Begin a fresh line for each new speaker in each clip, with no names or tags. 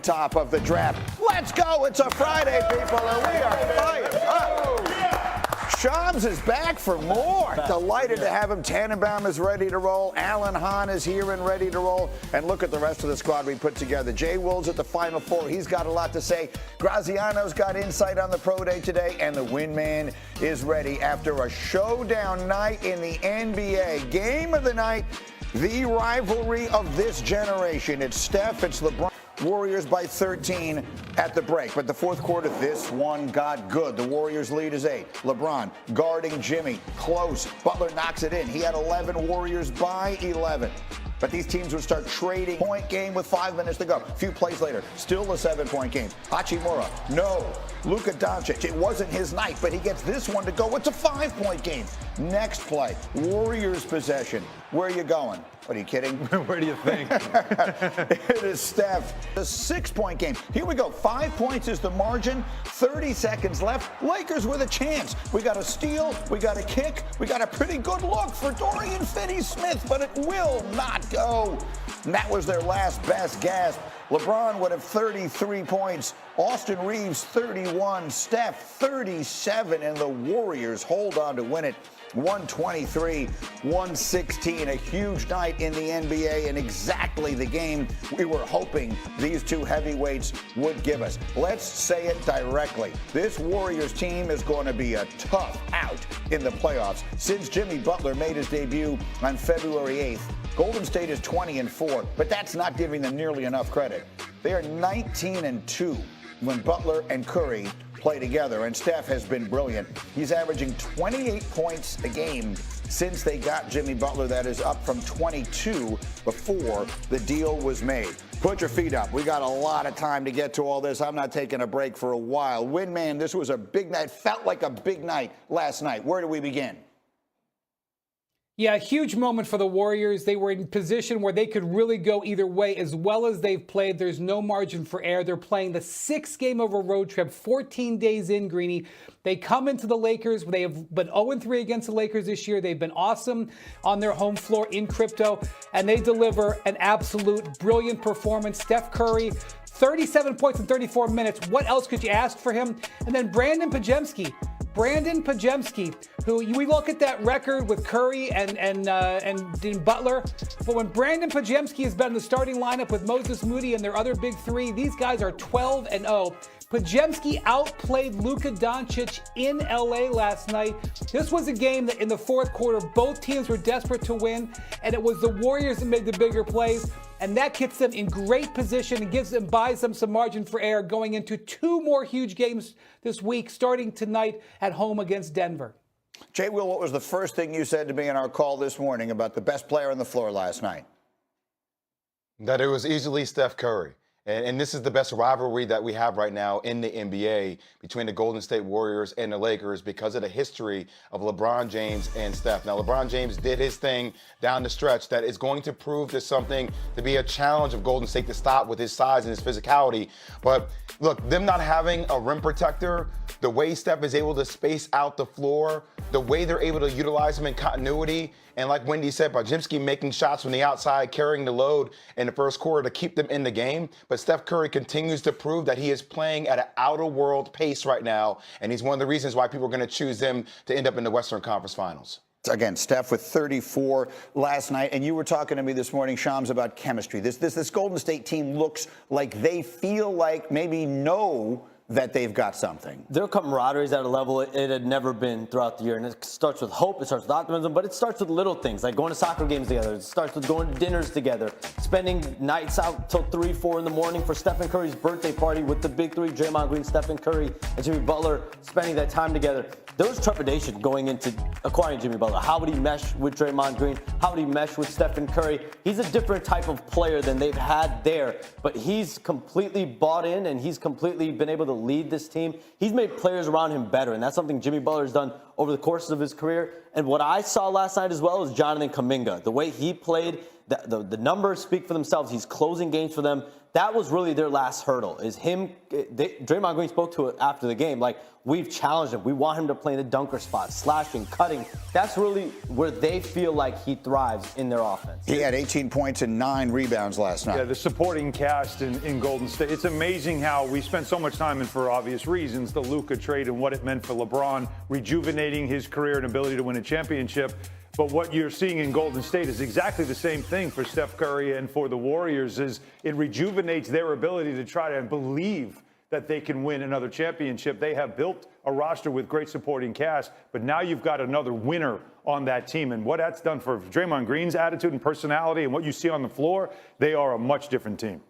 Top of the draft. Let's go. It's a Friday, people, and we are fired up. Shams is back for more. Delighted to have him. Tannenbaum is ready to roll. Alan Hahn is here and ready to roll. And look at the rest of the squad we put together. JWill's at the Final Four. He's got a lot to say. Graziano's got insight on the Pro Day today. And the Windman is ready after a showdown night in the NBA. Game of the night, the rivalry of this generation. It's Steph, it's LeBron. Warriors by 13 at the break. But the fourth quarter, this one got good. The Warriors lead is 8. LeBron guarding Jimmy. Close. Butler knocks it in. He had 11. Warriors by 11. But these teams would start trading. Point game with 5 minutes to go. A few plays later, still a 7-point game. Hachimura, no. Luka Doncic, it wasn't his night, but he gets this one to go. It's a 5-point game. Next play, Warriors possession. Where are you going? What, are you kidding?
Where do you think?
It is Steph. The 6-point game. Here we go. 5 points is the margin. 30 seconds left. Lakers with a chance. We got a steal. We got a kick. We got a pretty good look for Dorian Finney-Smith, but it will not go. And that was their last best gasp. LeBron would have 33 points. Austin Reeves 31. Steph 37. And the Warriors hold on to win it. 123-116, a huge night in the NBA and exactly the game we were hoping these two heavyweights would give us. Let's say it directly. This Warriors team is going to be a tough out in the playoffs. Since Jimmy Butler made his debut on February 8th, Golden State is 20-4, but that's not giving them nearly enough credit. They are 19-2 when Butler and Curry play together, and Steph has been brilliant. He's averaging 28 points a game since they got Jimmy Butler. That is up from 22 before the deal was made. Put your feet up. We got a lot of time to get to all this. I'm not taking a break for a while. Windman, this was a big night. Felt like a big night last night. Where do we begin?
Yeah, a huge moment for the Warriors. They were in position where they could really go either way. As well as they've played, there's no margin for error. They're playing the 6th game of a road trip, 14 days in, Greeny. They come into the Lakers. They have been 0-3 against the Lakers this year. They've been awesome on their home floor in crypto, and they deliver an absolute brilliant performance. Steph Curry, 37 points in 34 minutes. What else could you ask for him? And then Brandon Podziemski, who we look at that record with Curry and Butler, but when Brandon Podziemski has been in the starting lineup with Moses Moody and their other big three, these guys are 12-0. Podziemski outplayed Luka Doncic in LA last night. This was a game that in the fourth quarter, both teams were desperate to win, and it was the Warriors that made the bigger plays, and that gets them in great position and buys them some margin for error going into 2 more huge games this week, starting tonight at home against Denver.
JWill, what was the first thing you said to me in our call this morning about the best player on the floor last night?
That it was easily Steph Curry. And this is the best rivalry that we have right now in the NBA between the Golden State Warriors and the Lakers because of the history of LeBron James and Steph. Now, LeBron James did his thing down the stretch that is going to prove to something to be a challenge of Golden State to stop with his size and his physicality. But look, them not having a rim protector, the way Steph is able to space out the floor, the way they're able to utilize him in continuity, and like Wendy said, Podziemski making shots from the outside, carrying the load in the first quarter to keep them in the game. But Steph Curry continues to prove that he is playing at an outer-world pace right now, and he's one of the reasons why people are going to choose them to end up in the Western Conference Finals.
Again, Steph with 34 last night, and you were talking to me this morning, Shams, about chemistry. This Golden State team looks like they feel like maybe know that they've got something.
Their camaraderie is at a level it had never been throughout the year. And it starts with hope, it starts with optimism, but it starts with little things like going to soccer games together. It starts with going to dinners together, spending nights out till 3, 4 in the morning for Stephen Curry's birthday party with the big three, Draymond Green, Stephen Curry, and Jimmy Butler, spending that time together. There was trepidation going into acquiring Jimmy Butler. How would he mesh with Draymond Green? How would he mesh with Stephen Curry? He's a different type of player than they've had there, but he's completely bought in and he's completely been able to lead this team. He's made players around him better, and that's something Jimmy Butler's done over the course of his career. And what I saw last night as well is Jonathan Kuminga. The way he played, the numbers speak for themselves. He's closing games for them. that was really their last hurdle. Is him? Draymond Green spoke to it after the game. Like, we've challenged him. We want him to play in the dunker spot, slashing, cutting. That's really where they feel like he thrives in their offense.
He had 18 points and 9 rebounds last night.
Yeah, the supporting cast in Golden State. It's amazing how we spent so much time, and for obvious reasons, the Luka trade and what it meant for LeBron, rejuvenating his career and ability to win a championship. But what you're seeing in Golden State is exactly the same thing for Steph Curry and for the Warriors. Is it rejuvenates their ability to try to believe that they can win another championship. They have built a roster with great supporting cast, but now you've got another winner on that team. And what that's done for Draymond Green's attitude and personality and what you see on the floor, they are a much different team.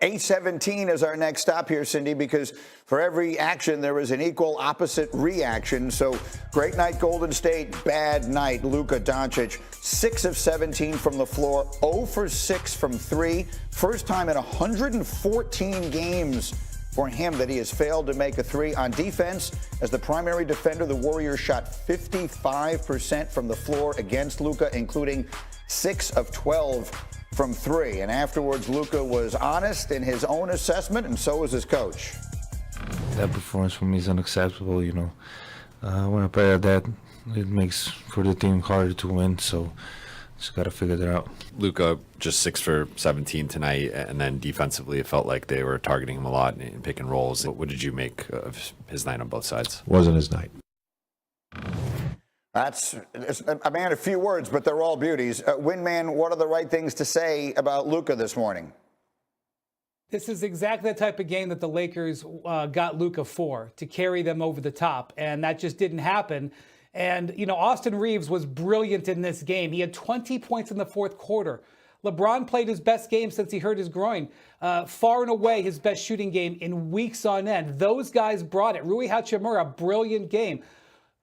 8:17 is our next stop here, Cindy, because for every action, there is an equal opposite reaction. So great night, Golden State. Bad night, Luka Doncic. 6 of 17 from the floor, 0 for 6 from 3. First time in 114 games for him that he has failed to make a 3. On defense, as the primary defender, the Warriors shot 55% from the floor against Luka, including 6 of 12 from 3. And afterwards, Luka was honest in his own assessment, and so was his coach.
That performance for me is unacceptable, you know. When I play like that, it makes for the team harder to win, so just got to figure that out.
Luka just 6 for 17 tonight, and then defensively it felt like they were targeting him a lot in pick and rolls. What did you make of his night on both sides?
Wasn't his night.
That's a man of few words, but they're all beauties. Windman, what are the right things to say about Luka this morning?
This is exactly the type of game that the Lakers got Luka for, to carry them over the top, and that just didn't happen. And, you know, Austin Reeves was brilliant in this game. He had 20 points in the fourth quarter. LeBron played his best game since he hurt his groin. Far and away his best shooting game in weeks on end. Those guys brought it. Rui Hachimura, brilliant game.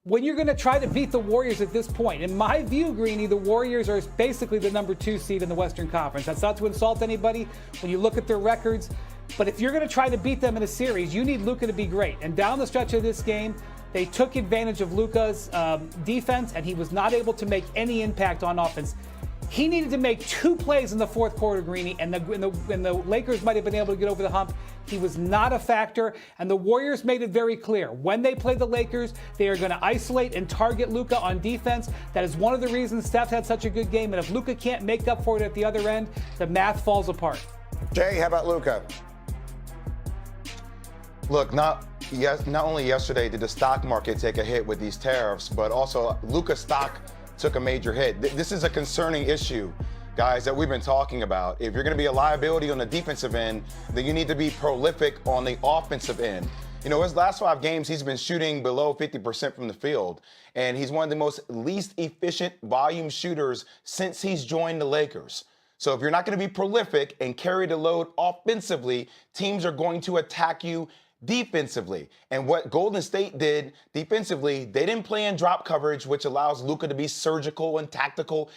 When you're going to try to beat the Warriors at this point, in my view, Greeny, the Warriors are basically the number 2 seed in the Western Conference. That's not to insult anybody when you look at their records. But if you're going to try to beat them in a series, you need Luka to be great. And down the stretch of this game, they took advantage of Luka's defense, and he was not able to make any impact on offense. He needed to make 2 plays in the fourth quarter, Greeny, and the Lakers might have been able to get over the hump. He was not a factor, and the Warriors made it very clear. When they play the Lakers, they are going to isolate and target Luka on defense. That is one of the reasons Steph had such a good game, and if Luka can't make up for it at the other end, the math falls apart.
Jay, how about Luka?
Look, not only yesterday did the stock market take a hit with these tariffs, but also Luka's stock took a major hit. This is a concerning issue, guys, that we've been talking about. If you're going to be a liability on the defensive end, then you need to be prolific on the offensive end. You know, his last 5 games, he's been shooting below 50% from the field, and he's one of the most least efficient volume shooters since he's joined the Lakers. So if you're not going to be prolific and carry the load offensively, teams are going to attack you defensively. And what Golden State did defensively, they didn't play in drop coverage, which allows Luka to be surgical and tactical